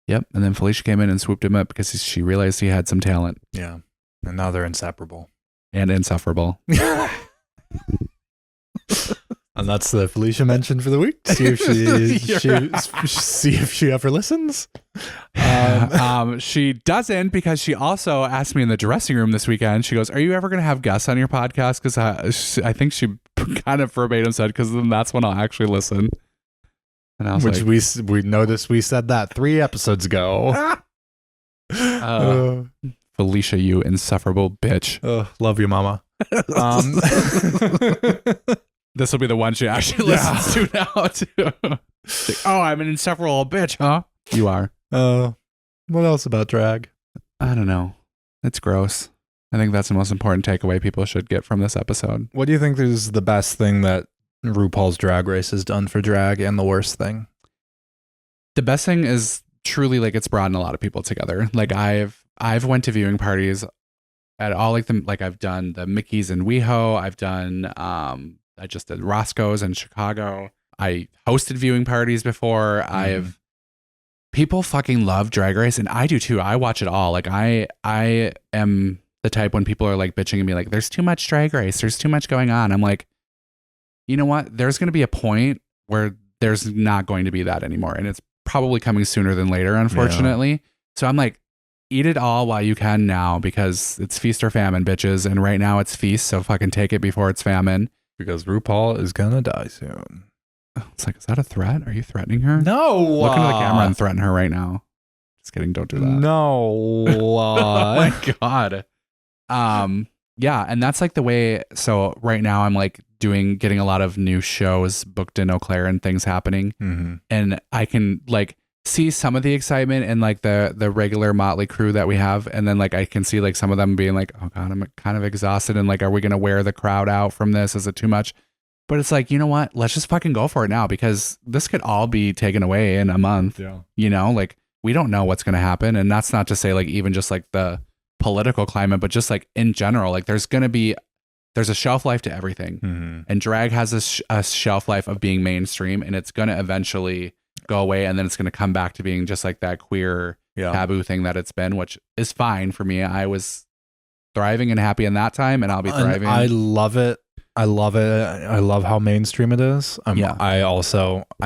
Yep. And then Felicia came in and swooped him up because she realized he had some talent. Yeah. And now they're inseparable. And insufferable. And that's the Felicia mention for the week. See if see if she ever listens. She doesn't, because she also asked me in the dressing room this weekend. She goes, "Are you ever going to have guests on your podcast?" Because I think she kind of verbatim said, "Because then that's when I'll actually listen." And I was Which like, we noticed we said that 3 episodes ago. Felicia, you insufferable bitch. Love you, mama. This will be the one she actually listens to now too. Like, oh, I'm an insufferable bitch, huh? You are. What else about drag? I don't know. It's gross. I think that's the most important takeaway people should get from this episode. What do you think is the best thing that RuPaul's Drag Race has done for drag, and the worst thing? The best thing is truly like it's brought a lot of people together. Like I've went to viewing parties at all I've done the Mickey's in WeHo. I've done I just did Roscoe's in Chicago. I hosted viewing parties before. People fucking love Drag Race, and I do too. I watch it all. Like I am the type when people are like bitching at me like there's too much Drag Race, there's too much going on. I'm like, you know what? There's going to be a point where there's not going to be that anymore, and it's probably coming sooner than later, unfortunately. Yeah. So I'm like, eat it all while you can now, because it's feast or famine, bitches. And right now it's feast, so fucking take it before it's famine. Because RuPaul is gonna die soon. It's like, is that a threat? Are you threatening her? No. Look into the camera and threaten her right now. Just kidding. Don't do that. No. Oh my God. Yeah. And that's like the way. So right now I'm like getting a lot of new shows booked in Eau Claire and things happening. Mm-hmm. And I can like see some of the excitement in like the regular motley crew that we have. And then like I can see like some of them being like, oh God, I'm kind of exhausted. And like, are we going to wear the crowd out from this? Is it too much? But it's like, you know what? Let's just fucking go for it now, because this could all be taken away in a month. Yeah. You know, like we don't know what's going to happen. And that's not to say like even just like the political climate, but just like in general, like there's a shelf life to everything. Mm-hmm. And drag has a shelf life of being mainstream, and it's going to eventually go away. And then it's going to come back to being just like that queer taboo thing that it's been, which is fine for me. I was thriving and happy in that time, and I'll be thriving. I love it. I love it. I love how mainstream it is. I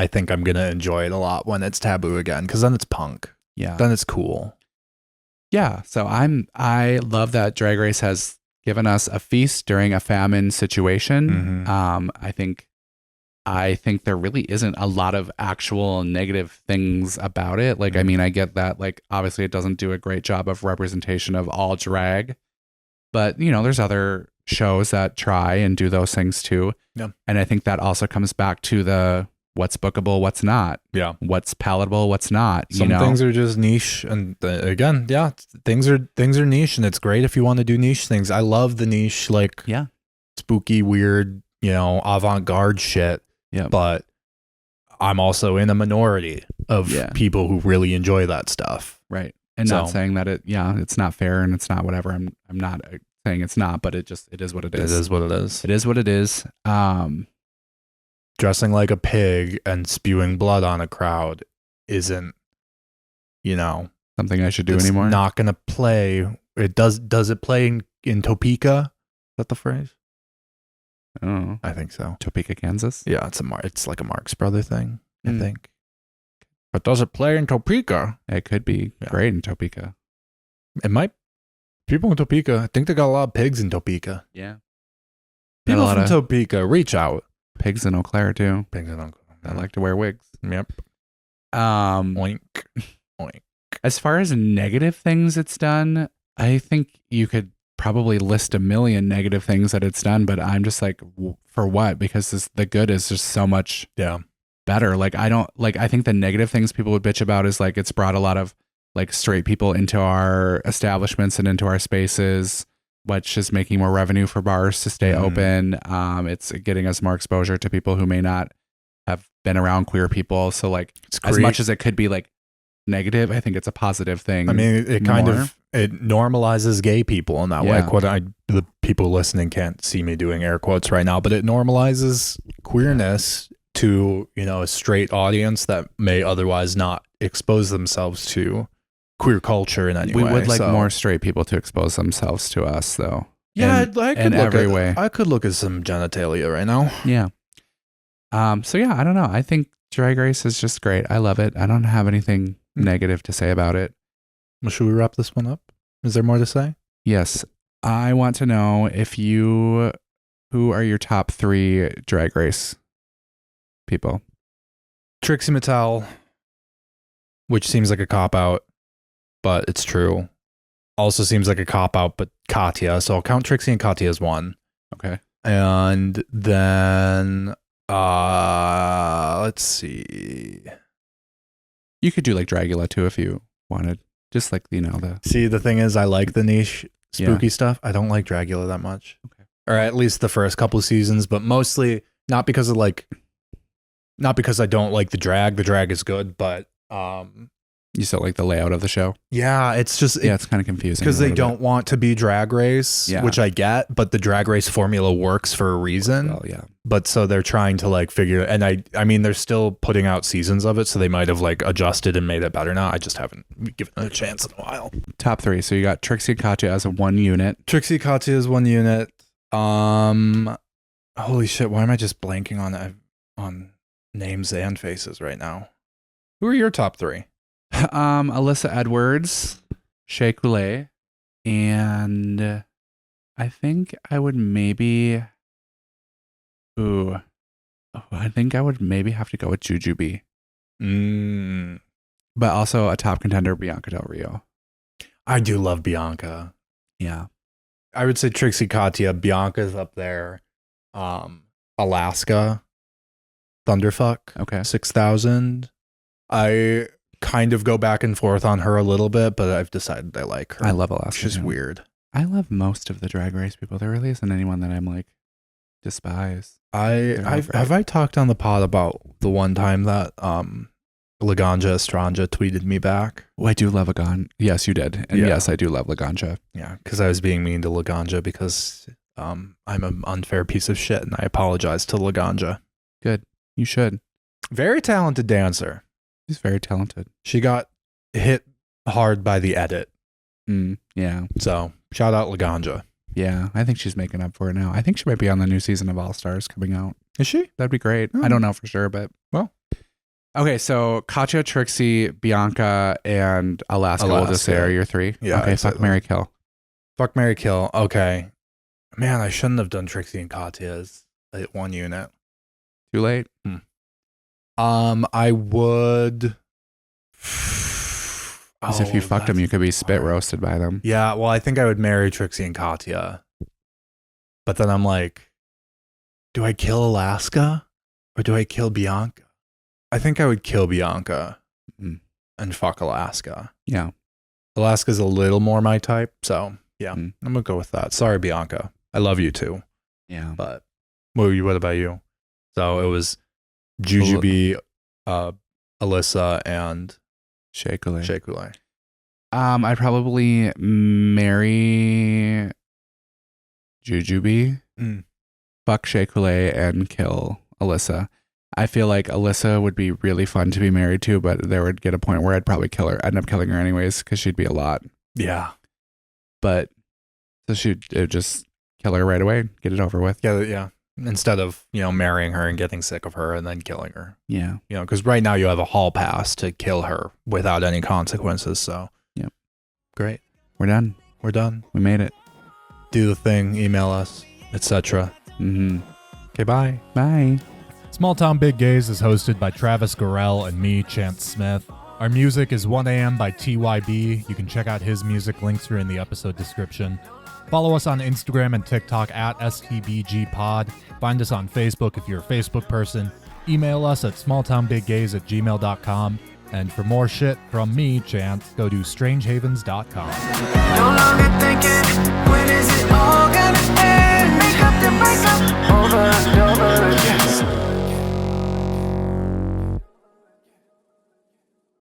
think I'm going to enjoy it a lot when it's taboo again, because then it's punk. Yeah. Then it's cool. Yeah. So I love that Drag Race has given us a feast during a famine situation. Mm-hmm. I think there really isn't a lot of actual negative things about it. Like, I mean, I get that, like, obviously it doesn't do a great job of representation of all drag, but you know, there's other shows that try and do those things too. Yeah. And I think that also comes back to the what's bookable, what's not. Yeah. What's palatable, what's not. Some things are just niche, and again, things are niche, and it's great if you want to do niche things. I love the niche, like spooky, weird, avant-garde shit. Yeah. But I'm also in a minority of people who really enjoy that stuff. Right. And not saying that it's not fair and it's not whatever. I'm not saying it's not, but it is what it is. It is what it is. It is what it is. Dressing like a pig and spewing blood on a crowd isn't, something I should do anymore. Not going to play. It does it play in Topeka? Is that the phrase? Oh, I think so. Topeka, Kansas. Yeah, it's like a Marx Brother thing, I think. But does it play in Topeka? It could be great in Topeka. It might. People in Topeka, I think they got a lot of pigs in Topeka. Yeah. People from Topeka, reach out. Pigs in Eau Claire too. Pigs in Eau Claire. That like to wear wigs. Yep. Oink. Oink. As far as negative things it's done, I think you could probably list a million negative things that it's done, but I'm just like, for what? Because the good is just so much better. Like I think the negative things people would bitch about is like it's brought a lot of like straight people into our establishments and into our spaces, which is making more revenue for bars to stay open. It's getting us more exposure to people who may not have been around queer people. So like as much as it could be like negative, I think it's a positive thing. I mean, it kind of it normalizes gay people in that way. The people listening can't see me doing air quotes right now, but it normalizes queerness to, you know, a straight audience that may otherwise not expose themselves to queer culture in any way. We would like more straight people to expose themselves to us, though. Yeah, I could look at some genitalia right now. Yeah. So yeah, I don't know. I think Drag Race is just great. I love it. I don't have anything negative to say about it. Well, should we wrap this one up? Is there more to say? Yes. I want to know who are your top 3 Drag Race people? Trixie Mattel, which seems like a cop-out, but it's true. Also seems like a cop-out, but Katya. So I'll count Trixie and Katya as one. Okay. And then, let's see. You could do like Dragula too if you wanted. Just like, you know, See, the thing is, I like the niche spooky stuff. I don't like Dragula that much. Okay. Or at least the first couple of seasons, but mostly not because I don't like the drag. The drag is good, but you still like the layout of the show? Yeah, it's just it's kind of confusing because they don't want to be Drag Race, which I get, but the Drag Race formula works for a reason. Well, yeah. But so they're trying to like figure, and I mean they're still putting out seasons of it, so they might have like adjusted and made it better now. I just haven't given it a chance in a while. Top 3. So you got Trixie and Katya as a 1 unit. Trixie Katya is 1 unit. Holy shit! Why am I just blanking on names and faces right now? Who are your top 3? Alyssa Edwards, Shea Coulee, and I think I would maybe have to go with Jujubee. But also a top contender, Bianca Del Rio. I do love Bianca. Yeah. I would say Trixie, Katya, Bianca's up there. Alaska, Thunderfuck. Okay. 6,000. I kind of go back and forth on her a little bit, but I've decided I like her. I love Alaska. She's weird. I love most of the Drag Race people. There really isn't anyone that I'm like despise. Have I talked on the pod about the one time that Laganja Estranja tweeted me back? Oh, I do love Laganja. Yes, you did. And yes, I do love Laganja. Yeah, because I was being mean to Laganja because I'm an unfair piece of shit, and I apologize to Laganja. Good. You should. Very talented dancer. She's very talented. She got hit hard by the edit. Yeah. So shout out Laganja. Yeah, I think she's making up for it now. I think she might be on the new season of All Stars coming out. Is she? That'd be great. I don't know for sure, but well. Okay, so Katya, Trixie, Bianca, and Alaska. We'll just say are your 3. Yeah. Okay, fuck, marry, kill. Fuck, marry, kill. Okay. Man, I shouldn't have done Trixie and Katya's at 1 unit. Too late? I would. Because if you fucked them, you could be spit roasted by them. Yeah, well, I think I would marry Trixie and Katya. But then I'm like, do I kill Alaska or do I kill Bianca? I think I would kill Bianca and fuck Alaska. Yeah. Alaska's a little more my type, so yeah, I'm going to go with that. Sorry, Bianca. I love you too. Yeah. But what about you? So it was Jujubee, Alyssa, and Shea Coulee. I'd probably marry Jujubee, fuck Shea Coulee, and kill Alyssa. I feel like Alyssa would be really fun to be married to, but there would get a point where I'd probably end up killing her anyways, because she'd be a lot. Yeah. But so it would just kill her right away, get it over with. Yeah. Instead of, marrying her and getting sick of her and then killing her. Yeah. Because right now you have a hall pass to kill her without any consequences. So, yep. Great. We're done. We made it. Do the thing. Email us, etc. Okay, bye. Bye. Small Town Big Gays is hosted by Travis Gorell and me, Chance Smith. Our music is 1am by TYB. You can check out his music. Links are in the episode description. Follow us on Instagram and TikTok at STBG Pod. Find us on Facebook if you're a Facebook person. Email us at smalltownbiggays@gmail.com. And for more shit from me, Chance, go to strangehavens.com. No longer thinking, when is it all gonna end?